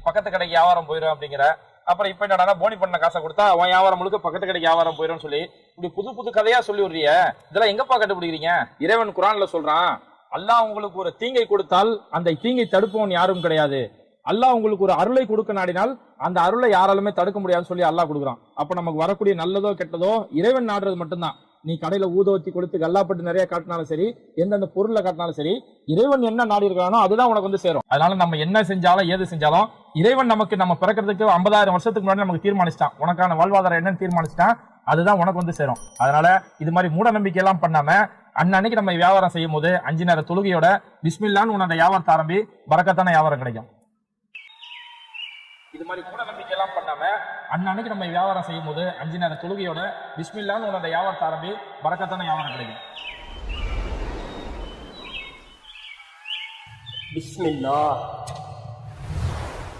பக்கத்து கடைக்கு வியாபாரம் போயிடும் அப்படிங்கிற. அப்புறம் இப்ப என்னடா போனி பண்ண காசை கொடுத்தா உன் வியாபாரம் முழுக்க பக்கத்து கடைக்கு வியாபாரம் போயிடும் சொல்லி இப்படி புது புது கதையா சொல்லி விடுறிய. இதெல்லாம் எங்கப்பா கண்டுபிடிக்கிறீங்க? இறைவன் குர்ஆன்ல சொல்றான், அல்லாஹ் உங்களுக்கு ஒரு தீங்கை கொடுத்தால் அந்த தீங்கை தடுப்பவன் யாரும் கிடையாது. அல்லாஹ் உங்களுக்கு ஒரு அருளை கொடுக்க நாடினால் அந்த அருளை யாராலுமே தடுக்க முடியாதுன்னு சொல்லி அல்லாஹ் கொடுக்குறான். அப்ப நமக்கு வரக்கூடிய நல்லதோ கெட்டதோ இறைவன் நாடுறது மட்டும்தான். நீ கடையில ஊதவத்தி கொடுத்து கல்லாப்பட்டு நிறைய காட்டினாலும் சரி, எந்தெந்த பொருளை காட்டினாலும் சரி, இறைவன் என்ன நாடி இருக்கானோ அதுதான் உனக்கு வந்து சேரும். அதனால நம்ம என்ன செஞ்சாலும் ஏது செஞ்சாலும் இறைவன் நமக்கு நம்ம பிறக்கிறதுக்கு 50,000 வருஷத்துக்கு முன்னாடி நமக்கு தீர்மானிச்சிட்டான். உனக்கான வாழ்வாதாரம் என்னன்னு தீர்மானிச்சிட்டான். அதுதான் உனக்கு வந்து சேரும். அதனால இது மாதிரி மூட நம்பிக்கை எல்லாம் பண்ணாம அன்னைக்கு நம்ம வியாபாரம் செய்யும் போது 5 நேர தொழுகையோட பிஸ்மில்லான்னு உன்னோட வியாபாரத்தை ஆரம்பி, பரக்கத்தான வியாபாரம் கிடைக்கும். இது மாதிரி மூட நம்பிக்கை எல்லாம் பண்ணாம அன்னைக்கு நம்ம வியாபாரம் செய்யும் போது 5 நேர தொழுகையோட பிஸ்மில்லான்னு உன்னோட வியாபாரத்தை ஆரம்பி, பரக்கத்தான வியாபாரம் கிடைக்கும். பிஸ்மில்லாஹ்.